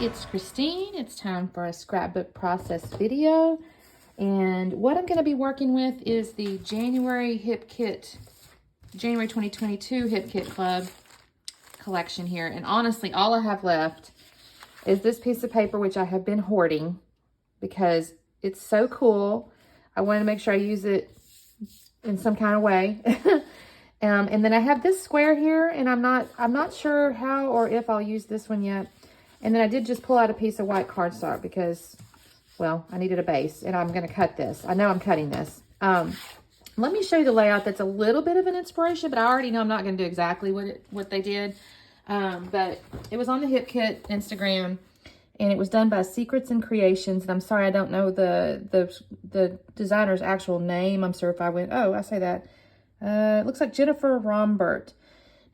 it's Christine. It's time for a scrapbook process video. And what I'm going to be working with is the January 2022 Hip Kit Club collection here. And honestly, all I have left is this piece of paper, which I have been hoarding because it's so cool. I wanted to make sure I use it in some kind of way. And then I have this square here, and I'm not sure how or if I'll use this one yet. And then I did just pull out a piece of white cardstock because, well, I needed a base, and I'm going to cut this. I know I'm cutting this. Let me show you the layout. That's a little bit of an inspiration, but I already know I'm not going to do exactly what they did. But it was on the Hip Kit Instagram, and it was done by Secrets and Creations. And I'm sorry, I don't know the designer's actual name. I'm sorry if I went, oh, I say that. It looks like Jennifer Rombert.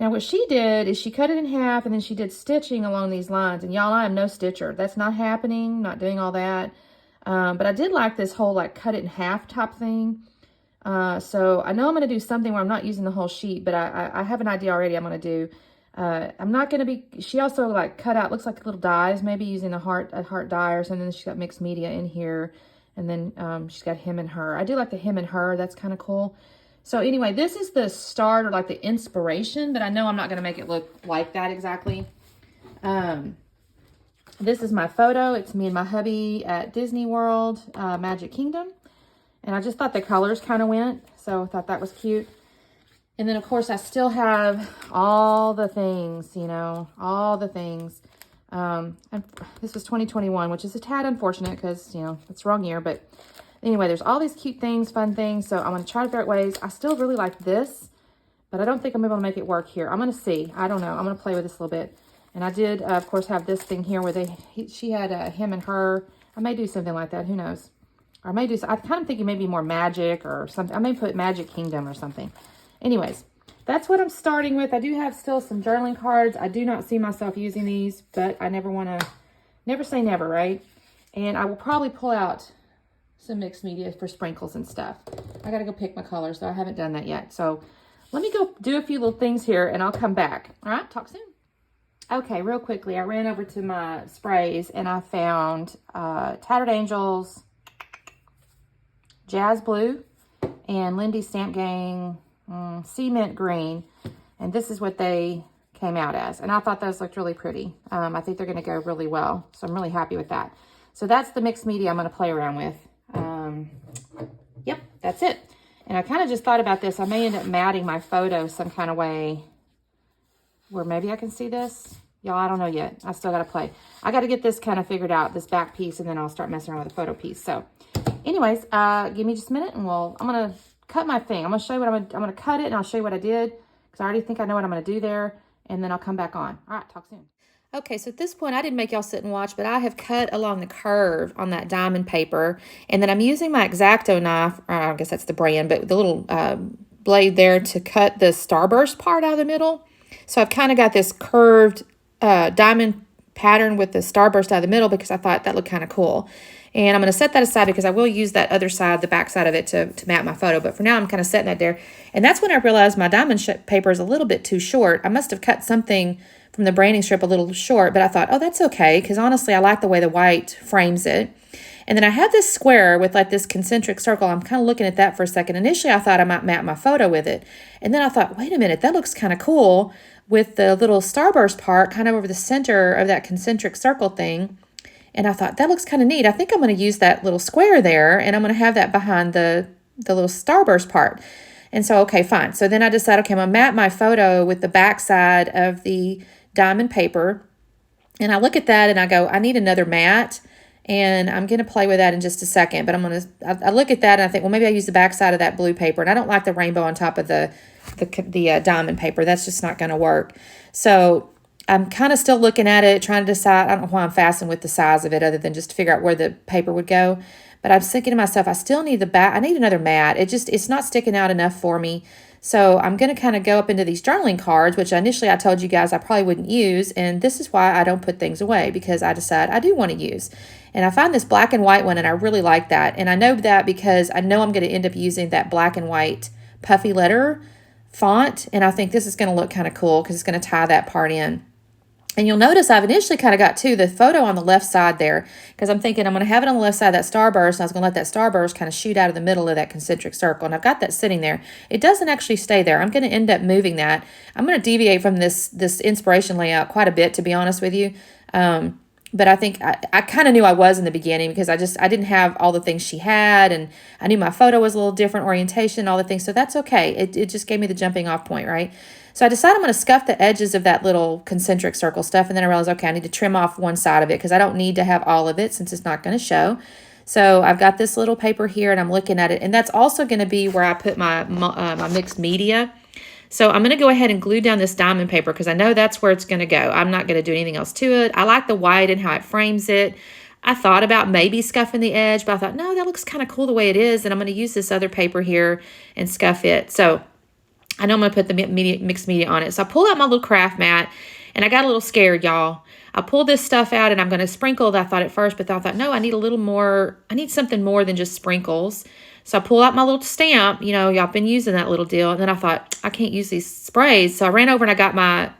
Now, what she did is she cut it in half, and then she did stitching along these lines. And y'all, I am no stitcher. That's not happening, not doing all that. But I did like this whole, like, cut it in half type thing. So I know I'm going to do something where I'm not using the whole sheet, but I have an idea already I'm going to do. I'm not going to be, she also, like, cut out, looks like little dies, maybe using a heart die or something. She's got mixed media in here. And then she's got him and her. I do like the him and her. That's kind of cool. So anyway, this is the start or like the inspiration, but I know I'm not going to make it look like that exactly. This is my photo. It's me and my hubby at Disney World, Magic Kingdom. And I just thought the colors kind of went, so I thought that was cute. And then, of course, I still have all the things, you know, all the things. And this was 2021, which is a tad unfortunate because, you know, it's the wrong year, but anyway, there's all these cute things, fun things, so I'm going to try to figure out ways. I still really like this, but I don't think I'm able to make it work here. I'm going to see. I don't know. I'm going to play with this a little bit. And I did, of course, have this thing here where she had him and her. I may do something like that. Who knows? Or I may do, I'm kind of thinking maybe more magic or something. I may put Magic Kingdom or something. Anyways, that's what I'm starting with. I do have still some journaling cards. I do not see myself using these, but I never say never, right? And I will probably pull out some mixed media for sprinkles and stuff. I gotta go pick my colors, so I haven't done that yet. So let me go do a few little things here and I'll come back. All right, talk soon. Okay, real quickly, I ran over to my sprays and I found Tattered Angels, Jazz Blue, and Lindy Stamp Gang Cement Green. And this is what they came out as. And I thought those looked really pretty. I think they're gonna go really well. So I'm really happy with that. So that's the mixed media I'm gonna play around with. Yep, that's it. And I kind of just thought about this. I may end up matting my photo some kind of way where maybe I can see this. Y'all, I don't know yet. I still got to play. I got to get this kind of figured out, this back piece, and then I'll start messing around with the photo piece. So anyways, give me just a minute and I'm going to cut my thing. I'm going to show you what I'm going to cut it, and I'll show you what I did because I already think I know what I'm going to do there, and then I'll come back on. All right, talk soon. Okay, so at this point, I didn't make y'all sit and watch, but I have cut along the curve on that diamond paper. And then I'm using my X-Acto knife, or I guess that's the brand, but the little blade there to cut the starburst part out of the middle. So I've kind of got this curved diamond pattern with the starburst out of the middle because I thought that looked kind of cool. And I'm going to set that aside because I will use that other side, the back side of it, to mat my photo. But for now, I'm kind of setting that there. And that's when I realized my diamond paper is a little bit too short. I must have cut something from the branding strip a little short, but I thought, oh, that's okay, because honestly, I like the way the white frames it. And then I have this square with like this concentric circle. I'm kind of looking at that for a second. Initially, I thought I might mat my photo with it. And then I thought, wait a minute, that looks kind of cool with the little starburst part kind of over the center of that concentric circle thing. And I thought, that looks kind of neat. I think I'm going to use that little square there, and I'm going to have that behind the little starburst part. And so, okay, fine. So then I decided, okay, I'm going to mat my photo with the back side of the diamond paper. And I look at that and I go, I need another mat. And I'm going to play with that in just a second. But I look at that and I think, well, maybe I'll use the back side of that blue paper. And I don't like the rainbow on top of the diamond paper. That's just not going to work. So I'm kind of still looking at it, trying to decide. I don't know why I'm fastening with the size of it other than just to figure out where the paper would go. But I'm thinking to myself, I still need the back. I need another mat. It's not sticking out enough for me. So I'm going to kind of go up into these journaling cards, which initially I told you guys I probably wouldn't use. And this is why I don't put things away, because I decide I do want to use. And I find this black and white one, and I really like that. And I know that because I know I'm going to end up using that black and white puffy letter font. And I think this is going to look kind of cool because it's going to tie that part in. And you'll notice I've initially kind of got the photo on the left side there, because I'm thinking I'm going to have it on the left side of that starburst, and I was going to let that starburst kind of shoot out of the middle of that concentric circle. And I've got that sitting there. It doesn't actually stay there. I'm going to end up moving that. I'm going to deviate from this inspiration layout quite a bit, to be honest with you. But I think I kind of knew I was in the beginning, because I didn't have all the things she had, and I knew my photo was a little different orientation, all the things. So that's okay. It just gave me the jumping off point, right? So I decided I'm going to scuff the edges of that little concentric circle stuff. And then I realized, okay, I need to trim off one side of it, because I don't need to have all of it since it's not going to show. So I've got this little paper here, and I'm looking at it. And that's also going to be where I put my mixed media. So I'm going to go ahead and glue down this diamond paper, because I know that's where it's going to go. I'm not going to do anything else to it. I like the white and how it frames it. I thought about maybe scuffing the edge, but I thought, no, that looks kind of cool the way it is. And I'm going to use this other paper here and scuff it. So I know I'm going to put the mixed media on it. So I pull out my little craft mat, and I got a little scared, y'all. I pulled this stuff out, and I'm going to sprinkle that, I thought at first, but I thought, no, I need a little more. I need something more than just sprinkles. So I pulled out my little stamp. You know, y'all been using that little deal. And then I thought, I can't use these sprays. So I ran over and I got my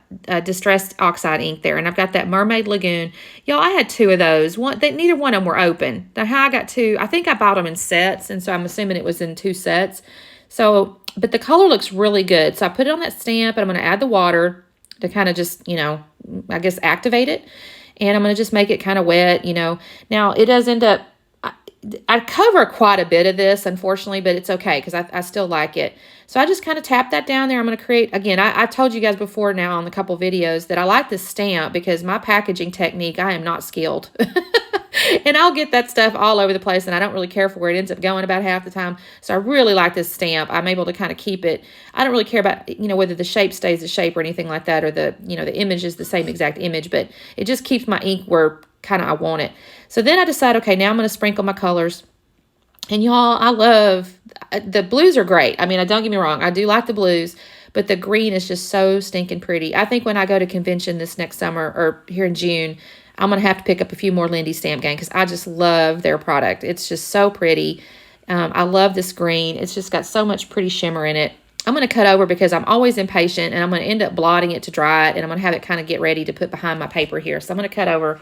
distressed oxide ink there. And I've got that Mermaid Lagoon. Y'all, I had 2 of those. Neither one of them were open. Now, how I got 2, I think I bought them in sets. And so I'm assuming it was in 2 sets. So, but the color looks really good. So I put it on that stamp, and I'm going to add the water to kind of just, you know, I guess activate it. And I'm going to just make it kind of wet, you know. Now, it does end up, I cover quite a bit of this, unfortunately, but it's okay, because I still like it. So I just kind of tap that down there. I'm going to create, again, I told you guys before now on a couple videos that I like this stamp, because my packaging technique, I am not skilled. And I'll get that stuff all over the place, and I don't really care for where it ends up going about half the time. So I really like this stamp. I'm able to kind of keep it. I don't really care about, you know, whether the shape stays the shape or anything like that, or the, you know, the image is the same exact image, but it just keeps my ink where kind of I want it. So then I decide, okay, now I'm going to sprinkle my colors. And y'all, I love, the blues are great. I mean, don't get me wrong, I do like the blues, but the green is just so stinking pretty. I think when I go to convention this next summer, or here in June, I'm going to have to pick up a few more Lindy Stamp Gang, because I just love their product. It's just so pretty. I love this green. It's just got so much pretty shimmer in it. I'm going to cut over, because I'm always impatient, and I'm going to end up blotting it to dry it, and I'm going to have it kind of get ready to put behind my paper here. So I'm going to cut over,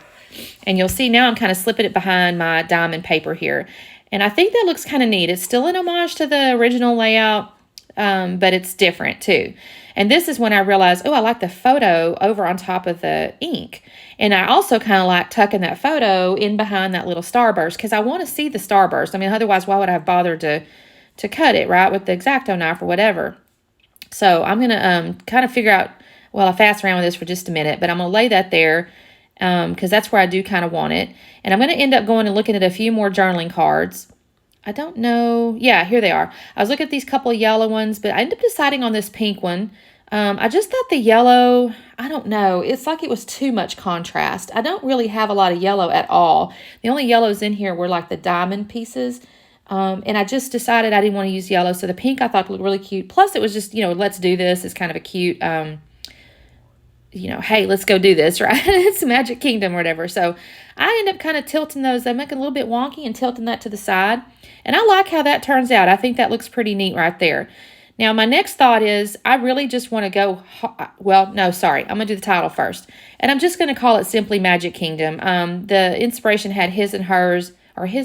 and you'll see now I'm kind of slipping it behind my diamond paper here. And I think that looks kind of neat. It's still an homage to the original layout, but it's different too. And this is when I realized, oh, I like the photo over on top of the ink. And I also kind of like tucking that photo in behind that little starburst, because I want to see the starburst. I mean, otherwise, why would I have bothered to cut it, right, with the X-Acto knife or whatever? So I'm going to kind of figure out, well, I fast around with this for just a minute, but I'm going to lay that there, because that's where I do kind of want it. And I'm going to end up going and looking at a few more journaling cards. I don't know. Yeah, here they are. I was looking at these couple of yellow ones, but I ended up deciding on this pink one. I just thought the yellow, I don't know. It's like it was too much contrast. I don't really have a lot of yellow at all. The only yellows in here were like the diamond pieces. And I just decided I didn't want to use yellow. So the pink I thought looked really cute. Plus it was just, you know, let's do this. It's kind of a cute, you know, hey, let's go do this, right? It's Magic Kingdom or whatever. So I end up kind of tilting those. I make it a little bit wonky and tilting that to the side. And I like how that turns out. I think that looks pretty neat right there. Now, my next thought is I really just want to go, well, no, sorry. I'm going to do the title first. And I'm just going to call it simply Magic Kingdom. The inspiration had his and hers, or he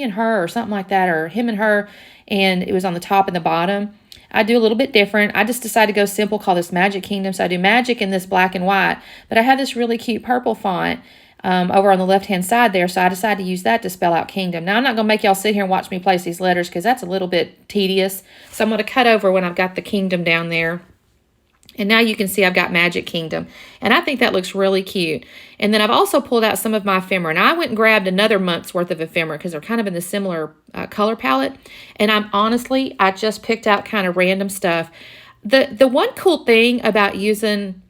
and her, or something like that, or him and her. And it was on the top and the bottom. I do a little bit different. I just decided to go simple, call this Magic Kingdom. So I do magic in this black and white, but I have this really cute purple font over on the left-hand side there. So I decided to use that to spell out kingdom. Now, I'm not going to make y'all sit here and watch me place these letters, because that's a little bit tedious. So I'm going to cut over when I've got the kingdom down there. And now you can see I've got Magic Kingdom. And I think that looks really cute. And then I've also pulled out some of my ephemera. And I went and grabbed another month's worth of ephemera, because they're kind of in the similar color palette. And I just picked out kind of random stuff. The one cool thing about using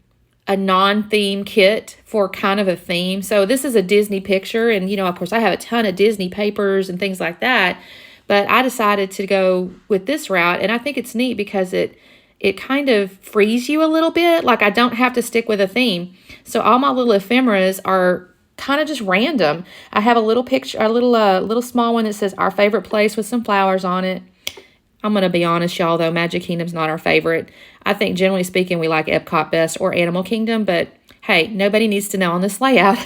a non-theme kit for kind of a theme. So this is a Disney picture. And, you know, of course, I have a ton of Disney papers and things like that. But I decided to go with this route. And I think it's neat because it kind of frees you a little bit. Like, I don't have to stick with a theme. So all my little ephemeras are kind of just random. I have a little picture, a little small one that says our favorite place with some flowers on it. I'm going to be honest, y'all, though, Magic Kingdom's not our favorite. I think, generally speaking, we like Epcot best, or Animal Kingdom. But hey, nobody needs to know on this layout.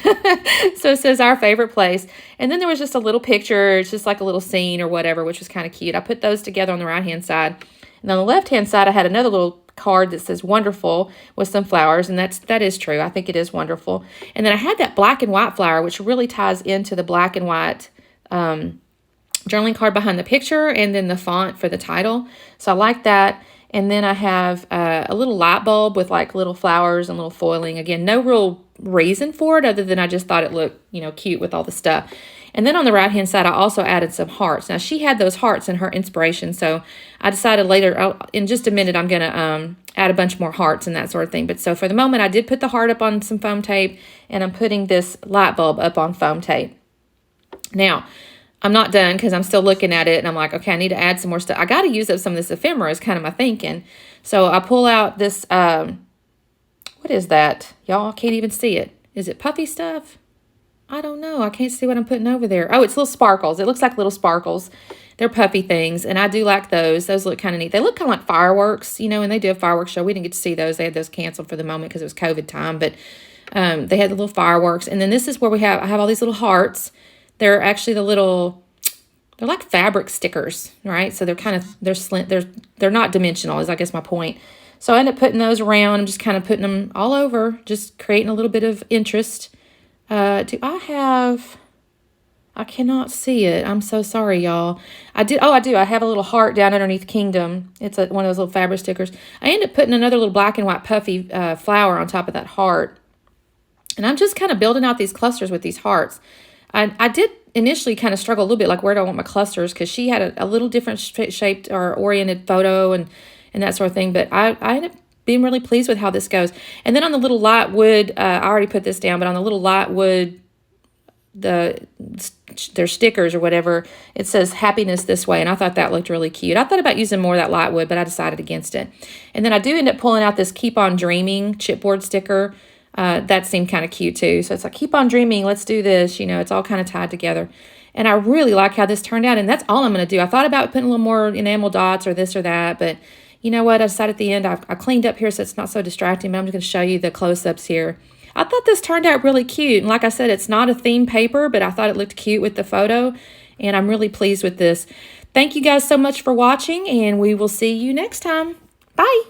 So it says our favorite place. And then there was just a little picture. It's just like a little scene or whatever, which was kind of cute. I put those together on the right-hand side. And on the left-hand side, I had another little card that says wonderful with some flowers. And that is true. I think it is wonderful. And then I had that black and white flower, which really ties into the black and white journaling card behind the picture and then the font for the title. So I like that. And then I have a little light bulb with like little flowers and little foiling. Again, no real reason for it other than I just thought it looked, you know, cute with all the stuff. And then on the right-hand side, I also added some hearts. Now, she had those hearts in her inspiration, so I decided later, in just a minute, I'm going to add a bunch more hearts and that sort of thing. But so for the moment, I did put the heart up on some foam tape, and I'm putting this light bulb up on foam tape. Now, I'm not done because I'm still looking at it, and I'm like, okay, I need to add some more stuff. I got to use up some of this ephemera is kind of my thinking. So I pull out this, what is that? Y'all can't even see it. Is it puffy stuff? I don't know. I can't see what I'm putting over there. Oh, it's little sparkles. It looks like little sparkles. They're puffy things, and I do like those. Those look kind of neat. They look kind of like fireworks, you know, and they do a fireworks show. We didn't get to see those. They had those canceled for the moment because it was COVID time, but they had the little fireworks. And then this is where I have all these little hearts. They're actually they're like fabric stickers, right? So they're kind of, they're not dimensional is I guess my point. So I end up putting those around. I'm just kind of putting them all over, just creating a little bit of interest. I cannot see it. I'm so sorry, y'all. I do. I have a little heart down underneath Kingdom. It's one of those little fabric stickers. I end up putting another little black and white puffy flower on top of that heart. And I'm just kind of building out these clusters with these hearts. I did initially kind of struggle a little bit, like where do I want my clusters? Because she had a little different shaped or oriented photo and that sort of thing. But I ended up being really pleased with how this goes. And then on the little light wood, I already put this down, but on the little light wood, their stickers or whatever, it says happiness this way. And I thought that looked really cute. I thought about using more of that light wood, but I decided against it. And then I do end up pulling out this Keep On Dreaming chipboard sticker. That seemed kind of cute too. So it's like, keep on dreaming. Let's do this. You know, it's all kind of tied together. And I really like how this turned out. And that's all I'm going to do. I thought about putting a little more enamel dots or this or that, but you know what? I decided at the end, I cleaned up here so it's not so distracting, but I'm just going to show you the close-ups here. I thought this turned out really cute. And like I said, it's not a theme paper, but I thought it looked cute with the photo. And I'm really pleased with this. Thank you guys so much for watching, and we will see you next time. Bye.